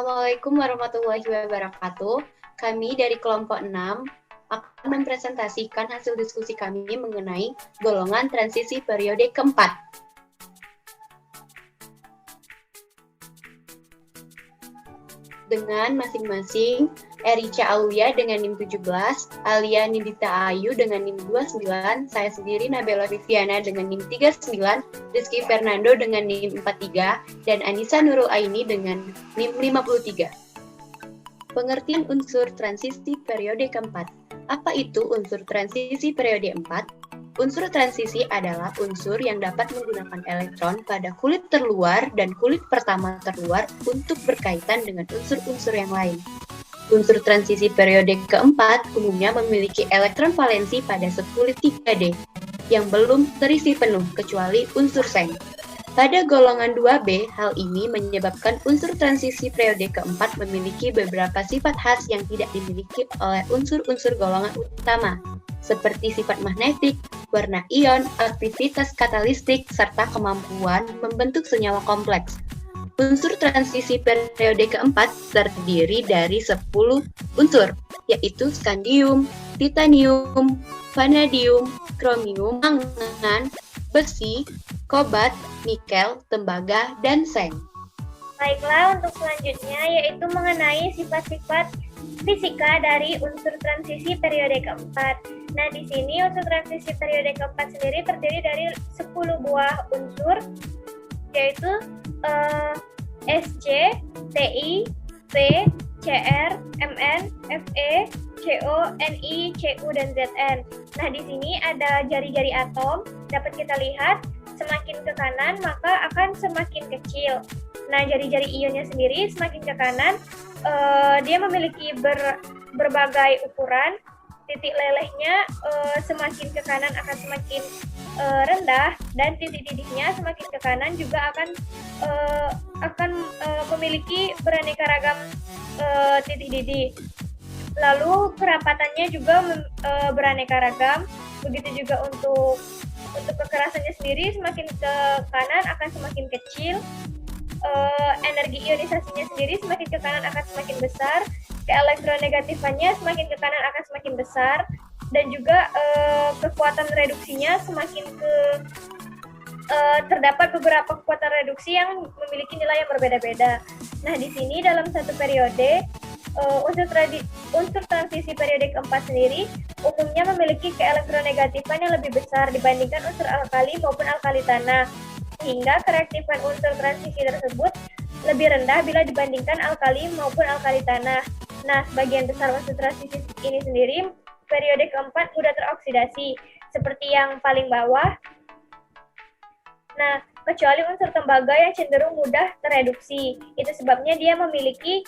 Assalamualaikum warahmatullahi wabarakatuh. Kami dari kelompok 6 akan mempresentasikan hasil diskusi kami mengenai golongan transisi periode keempat. Dengan masing-masing Erica Aulia dengan NIM 17, Alia Nindita Ayu dengan NIM 29, saya sendiri Nabela Viviana dengan NIM 39, Rizky Fernando dengan NIM 43, dan Anissa Nurul Aini dengan NIM 53. Pengertian unsur transisi periode keempat. Apa itu unsur transisi periode 4? Unsur transisi adalah unsur yang dapat menggunakan elektron pada kulit terluar dan kulit pertama terluar untuk berkaitan dengan unsur-unsur yang lain. Unsur transisi periode keempat umumnya memiliki elektron valensi pada sekulit 3D yang belum terisi penuh kecuali unsur seng. Pada golongan 2B, hal ini menyebabkan unsur transisi periode keempat memiliki beberapa sifat khas yang tidak dimiliki oleh unsur-unsur golongan utama, seperti sifat magnetik, warna ion, aktivitas katalistik, serta kemampuan membentuk senyawa kompleks. Unsur transisi periode keempat terdiri dari 10 unsur, yaitu skandium, titanium, vanadium, kromium, mangan, besi, kobat, nikel, tembaga, dan seng. Baiklah, untuk selanjutnya yaitu mengenai sifat-sifat fisika dari unsur transisi periode keempat. Nah, di sini unsur transisi periode keempat sendiri terdiri dari 10 buah unsur, yaitu Sc, Ti, P, Cr, Mn, Fe, Co, Ni, Cu, dan Zn. Nah, di sini ada jari-jari atom, dapat kita lihat semakin ke kanan maka akan semakin kecil. Nah, jari-jari ionnya sendiri semakin ke kanan, dia memiliki berbagai ukuran. Titik lelehnya semakin ke kanan akan semakin rendah, dan titik didihnya semakin ke kanan juga akan memiliki beraneka ragam titik didih. Lalu kerapatannya juga beraneka ragam. Begitu juga untuk kekerasannya sendiri, semakin ke kanan akan semakin kecil. Energi ionisasinya sendiri semakin ke kanan akan semakin besar. Keelektronegatifannya semakin ke kanan akan semakin besar. Dan juga kekuatan reduksinya semakin terdapat beberapa kekuatan reduksi yang memiliki nilai yang berbeda-beda. Nah, di sini dalam satu periode, unsur transisi periode keempat sendiri umumnya memiliki keelektronegatifan yang lebih besar dibandingkan unsur alkali maupun alkali tanah, sehingga kereaktifan unsur transisi tersebut lebih rendah bila dibandingkan alkali maupun alkali tanah. Nah, sebagian besar unsur transisi ini sendiri periode keempat mudah teroksidasi, seperti yang paling bawah. Nah, kecuali unsur tembaga yang cenderung mudah tereduksi. Itu sebabnya dia memiliki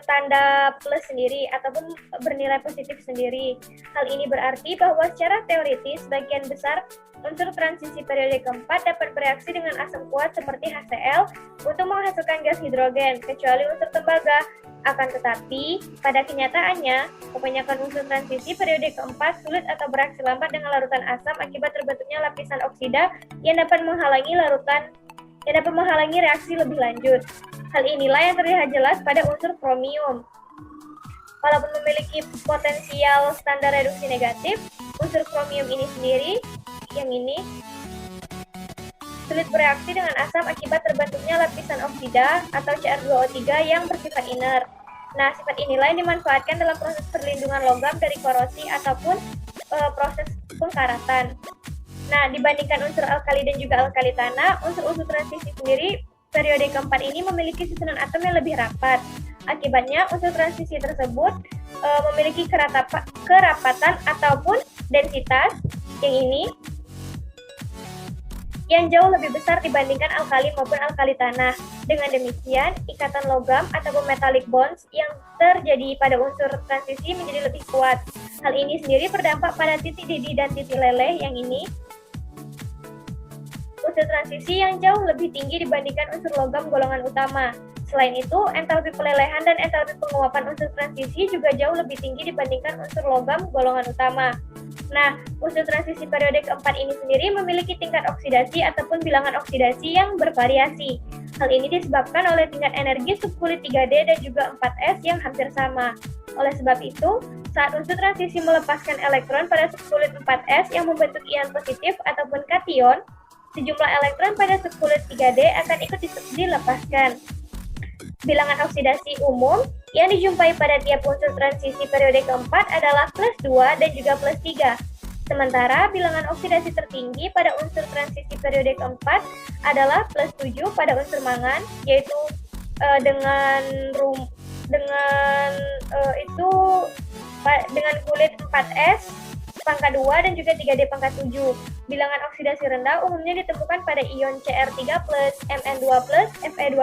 tanda plus sendiri ataupun bernilai positif sendiri. Hal ini berarti bahwa secara teoritis sebagian besar unsur transisi periode keempat dapat bereaksi dengan asam kuat seperti HCl untuk menghasilkan gas hidrogen, kecuali unsur tembaga. Akan tetapi, pada kenyataannya, kebanyakan unsur transisi periode keempat sulit atau bereaksi lambat dengan larutan asam akibat terbentuknya lapisan oksida yang dapat menghalangi reaksi lebih lanjut. Hal inilah yang terlihat jelas pada unsur kromium. Walaupun memiliki potensial standar reduksi negatif, unsur kromium ini sendiri, yang ini, sulit bereaksi dengan asam akibat terbentuknya lapisan oksida atau Cr2O3 yang bersifat inert. Nah, sifat inilah yang dimanfaatkan dalam proses perlindungan logam dari korosi ataupun proses pengkaratan. Nah, dibandingkan unsur alkali dan juga alkali tanah, unsur-unsur transisi sendiri periode keempat ini memiliki susunan atom yang lebih rapat. Akibatnya, unsur transisi tersebut memiliki kerapatan ataupun densitas yang ini yang jauh lebih besar dibandingkan alkali maupun alkali tanah. Dengan demikian, ikatan logam ataupun metallic bonds yang terjadi pada unsur transisi menjadi lebih kuat. Hal ini sendiri berdampak pada titik didih dan titik leleh yang ini. unsur transisi yang jauh lebih tinggi dibandingkan unsur logam golongan utama. Selain itu, entalpi pelelehan dan entalpi penguapan unsur transisi juga jauh lebih tinggi dibandingkan unsur logam golongan utama. Nah, unsur transisi periode keempat ini sendiri memiliki tingkat oksidasi ataupun bilangan oksidasi yang bervariasi. Hal ini disebabkan oleh tingkat energi subkulit 3D dan juga 4S yang hampir sama. Oleh sebab itu, saat unsur transisi melepaskan elektron pada subkulit 4S yang membentuk ion positif ataupun kation, sejumlah elektron pada subkulit 3D akan ikut dilepaskan. Bilangan oksidasi umum yang dijumpai pada tiap unsur transisi periode keempat adalah +2 dan juga +3. Sementara bilangan oksidasi tertinggi pada unsur transisi periode keempat adalah +7 pada unsur mangan, yaitu dengan kulit 4S pangkat 2 dan juga 3D pangkat 7. Bilangan oksidasi rendah umumnya ditemukan pada ion Cr3+, Mn2+, Fe2+,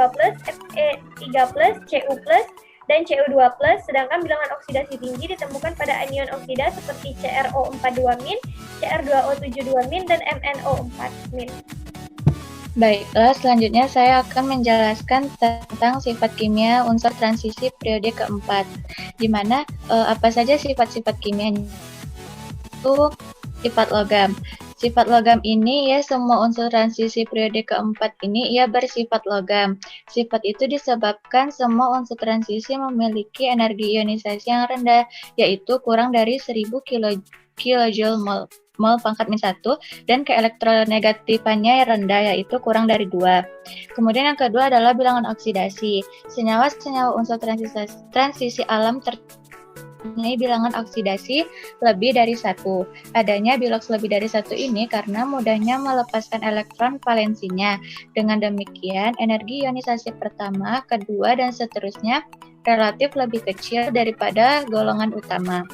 Fe3+, Cu+, dan Cu2+, sedangkan bilangan oksidasi tinggi ditemukan pada anion oksida seperti CrO42-, Cr2O72-, dan MnO4-. Baiklah, selanjutnya saya akan menjelaskan tentang sifat kimia unsur transisi periode keempat, di mana apa saja sifat-sifat kimianya. Itu sifat logam. Sifat logam ini ya semua unsur transisi periode keempat ini ia bersifat logam. Sifat itu disebabkan semua unsur transisi memiliki energi ionisasi yang rendah, yaitu kurang dari 1000 kilojoule mol pangkat min 1 dan keelektronegatifannya rendah, yaitu kurang dari 2. Kemudian yang kedua adalah bilangan oksidasi. Senyawa-senyawa unsur transisi alam mempunyai bilangan oksidasi lebih dari 1. Adanya biloks lebih dari 1 ini karena mudahnya melepaskan elektron valensinya. Dengan demikian, energi ionisasi pertama, kedua, dan seterusnya relatif lebih kecil daripada golongan utama.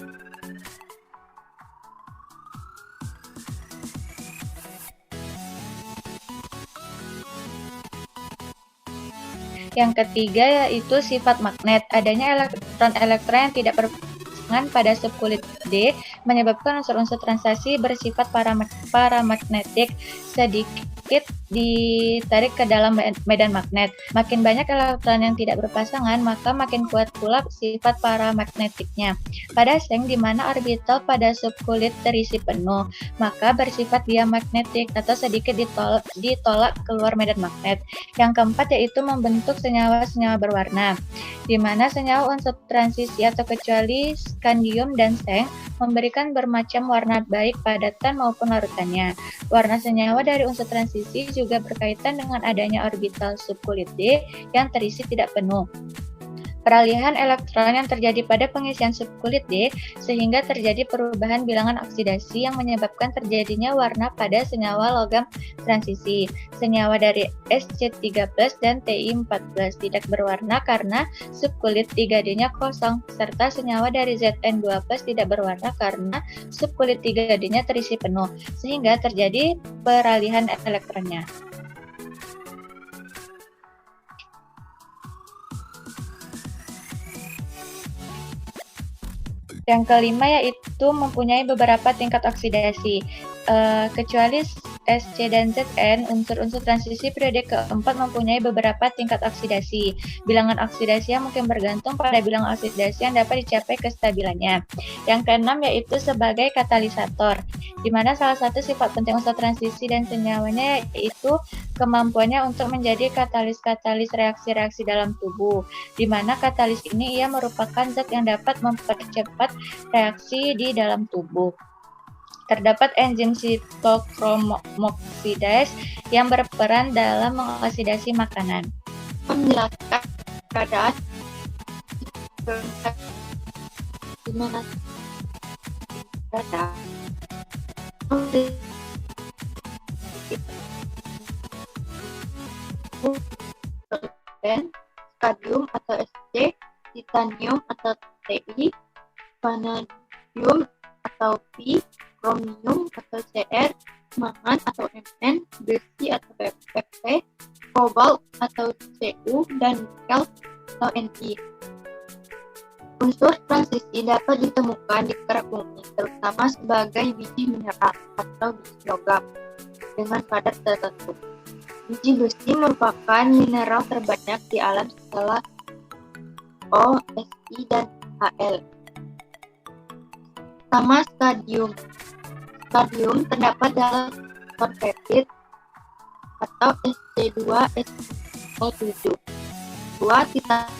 Yang ketiga yaitu sifat magnet. Adanya elektron-elektron yang tidak berpasangan pada subkulit D menyebabkan unsur-unsur transisi bersifat paramagnetik sedikit ditarik ke dalam medan magnet. Makin banyak elektron yang tidak berpasangan, maka makin kuat pula sifat paramagnetiknya. Pada seng di mana orbital pada subkulit terisi penuh, maka bersifat diamagnetik atau sedikit ditolak keluar medan magnet. Yang keempat yaitu membentuk senyawa-senyawa berwarna, di mana senyawa unsur transisi atau kecuali skandium dan seng memberikan bermacam warna baik padatan maupun larutannya. Warna senyawa dari unsur transisi juga berkaitan dengan adanya orbital subkulit D yang terisi tidak penuh. Peralihan elektron yang terjadi pada pengisian subkulit D sehingga terjadi perubahan bilangan oksidasi yang menyebabkan terjadinya warna pada senyawa logam transisi. Senyawa dari Sc3+ dan Ti4+ tidak berwarna karena subkulit 3D-nya kosong, serta senyawa dari Zn2+ tidak berwarna karena subkulit 3D-nya terisi penuh, sehingga terjadi peralihan elektronnya. Yang kelima yaitu mempunyai beberapa tingkat oksidasi. Kecuali Sc dan Zn, unsur-unsur transisi periode keempat mempunyai beberapa tingkat oksidasi. Bilangan oksidasi yang mungkin bergantung pada bilangan oksidasi yang dapat dicapai kestabilannya. Yang keenam yaitu sebagai katalisator, di mana salah satu sifat penting unsur transisi dan senyawanya yaitu kemampuannya untuk menjadi katalis-katalis reaksi-reaksi dalam tubuh, di mana katalis ini ia merupakan zat yang dapat mempercepat reaksi di dalam tubuh. Terdapat enzim sitokromooksidase yang berperan dalam mengoksidasi makanan. Menjelaskan keadaan di mana data skadium atau Sc, titanium atau Ti, vanadium atau P, kromium atau Cr, mangan atau Mn, besi atau Fe, kobalt atau Cu, dan nikel atau Ni. Unsur transisi dapat ditemukan di kerak bumi, terutama sebagai biji mineral atau biji logam dengan padat tertentu. Biji besi merupakan mineral terbanyak di alam setelah O, Si, dan Al. Pertama, stadium. Stadium terdapat dalam konvertit atau Sc2SO7. Dua, titan.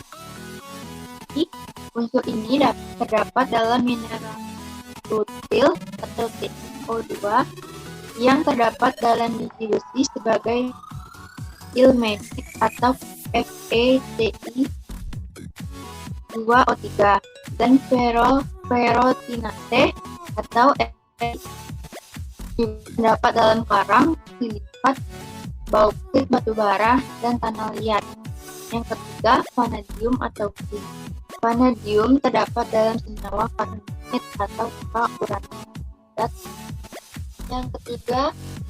Unsur ini terdapat dalam mineral rutil atau TiO2 yang terdapat dalam biji besi sebagai ilmenite atau FeCl2O3 dan ferrotinate atau juga terdapat dalam karang, silikat, bauksit, batu bara, dan tanah liat. Yang ketiga, vanadium atau zinc. Vanadium terdapat dalam senyawa karbonat atau uranium. Yang ketiga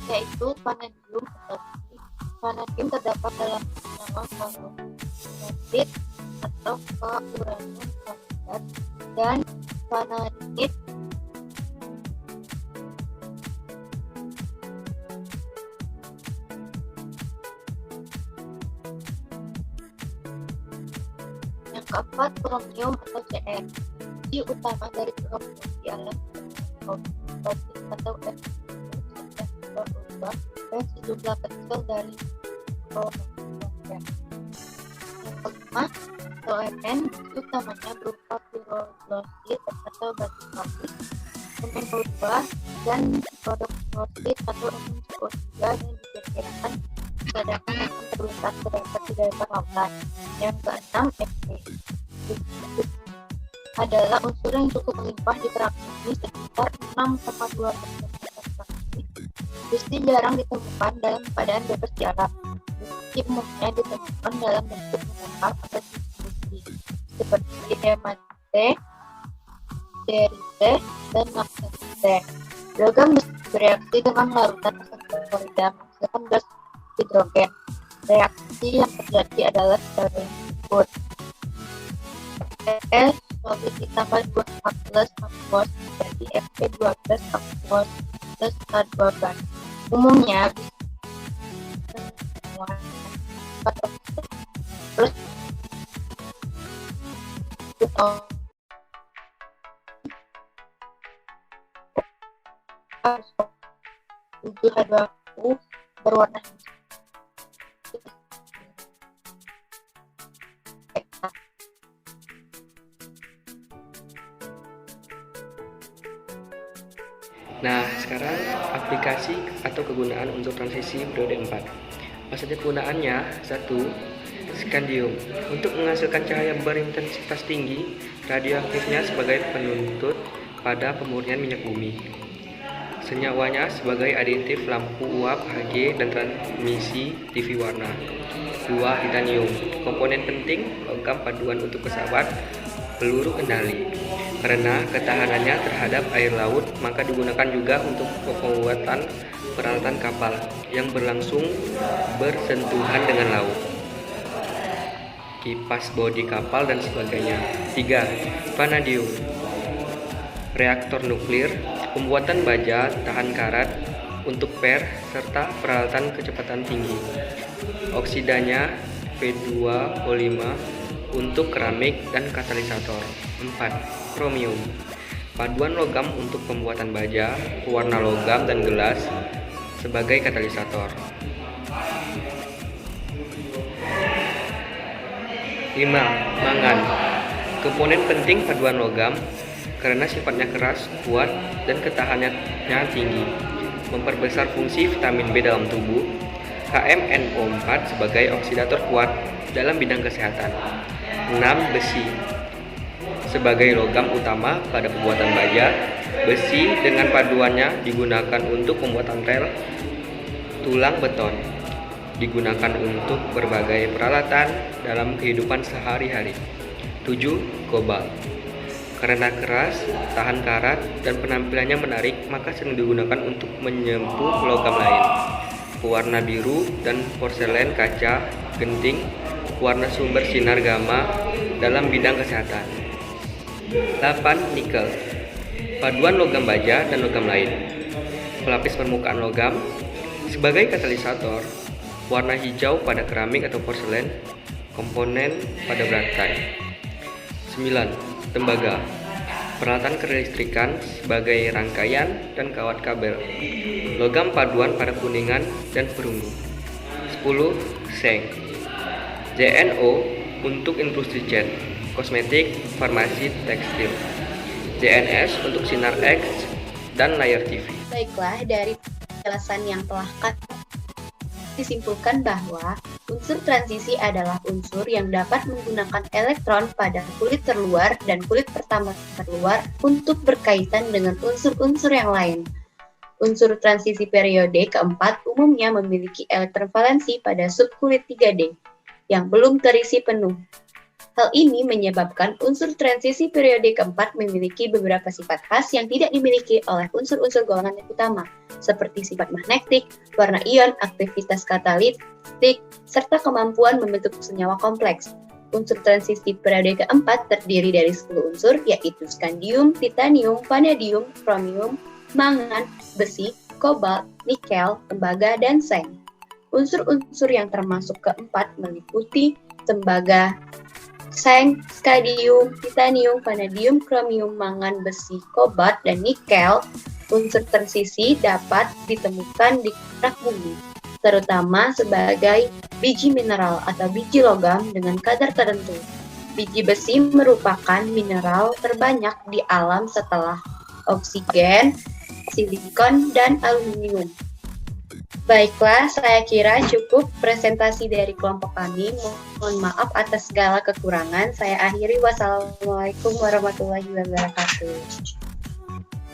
yaitu vanadium atau zinc. Vanadium terdapat dalam senyawa karbonat atau uranium karbonat dan vanadinit keempat, kromium atau Cr. Biji utama dari kromium di alam atau berubah dan sejumlah kecil dari kromium. Yang kelima, Mn utamanya berupa piroglossit atau batu kapur, NO2 dan rodoksit atau NCO3 yang diperkirakan cadangan akan terlintas terdapat di dasar lautan. Yang keenam, Fe adalah unsur yang cukup melimpah di permukaan bumi sekitar 6,2%. Besi jarang ditemukan dalam keadaan bebas di alam. Besi umumnya ditemukan dalam bentuk mineral atau besi seperti diamante, cerite, dan magnetite. Logam bereaksi dengan larutan asam klorida menghasilkan gas hidrogen. Reaksi yang terjadi adalah sebagai berikut. Solid ditambah 2 aqueous menjadi Fe12 aqueous plus K2 gas. Umumnya terus 7H2O berwarna hijau. Nah, sekarang aplikasi atau kegunaan untuk transisi periode 4. Apa saja kegunaannya? 1. Scandium. Untuk menghasilkan cahaya berintensitas tinggi, radioaktifnya sebagai penuntut pada pemurnian minyak bumi. Senyawanya sebagai aditif lampu uap Hg dan transmisi TV warna. 2. Titanium. Komponen penting logam paduan untuk pesawat, peluru kendali. Karena ketahanannya terhadap air laut, maka digunakan juga untuk pembuatan peralatan kapal yang berlangsung bersentuhan dengan laut, kipas bodi kapal dan sebagainya. 3. Vanadium. Reaktor nuklir, pembuatan baja tahan karat untuk per serta peralatan kecepatan tinggi. Oksidanya P2O5 untuk keramik dan katalisator. 4. Kromium. Paduan logam untuk pembuatan baja, pewarna logam dan gelas sebagai katalisator. 5. Mangan. Komponen penting paduan logam karena sifatnya keras, kuat, dan ketahanannya tinggi. Memperbesar fungsi vitamin B dalam tubuh. KMNO4 sebagai oksidator kuat dalam bidang kesehatan. 6. Besi. Sebagai logam utama pada pembuatan baja, besi dengan paduannya digunakan untuk pembuatan rel, tulang beton. Digunakan untuk berbagai peralatan dalam kehidupan sehari-hari. 7. Kobalt. Karena keras, tahan karat, dan penampilannya menarik, maka sering digunakan untuk menyembuh logam lain. Pewarna biru dan porselen kaca, genting, warna sumber sinar gamma dalam bidang kesehatan. 8. Nikel. Paduan logam baja dan logam lain. Pelapis permukaan logam sebagai katalisator. warna hijau pada keramik atau porselen, komponen pada baterai. 9. Tembaga, peralatan kelistrikan sebagai rangkaian dan kawat kabel, logam paduan pada kuningan dan perunggu. 10. Seng, JNO untuk industri cat, kosmetik, farmasi, tekstil, JNS untuk sinar X dan layar TV. Baiklah, dari penjelasan yang telah disimpulkan bahwa unsur transisi adalah unsur yang dapat menggunakan elektron pada kulit terluar dan kulit pertama terluar untuk berkaitan dengan unsur-unsur yang lain. Unsur transisi periode keempat umumnya memiliki elektron valensi pada subkulit 3D yang belum terisi penuh. Hal ini menyebabkan unsur transisi periode keempat memiliki beberapa sifat khas yang tidak dimiliki oleh unsur-unsur golongan yang utama, seperti sifat magnetik, warna ion, aktivitas katalitik, serta kemampuan membentuk senyawa kompleks. Unsur transisi periode keempat terdiri dari 10 unsur, yaitu skandium, titanium, vanadium, kromium, mangan, besi, kobalt, nikel, tembaga, dan seng. Unsur-unsur yang termasuk keempat meliputi tembaga, seng, skadium, titanium, vanadium, kromium, mangan, besi, kobalt, dan nikel. Unsur transisi dapat ditemukan di kerak bumi, terutama sebagai biji mineral atau biji logam dengan kadar tertentu. Biji besi merupakan mineral terbanyak di alam setelah oksigen, silikon, dan aluminium. Baiklah, saya kira cukup presentasi dari kelompok kami. Mohon maaf atas segala kekurangan. Saya akhiri. Wassalamualaikum warahmatullahi wabarakatuh.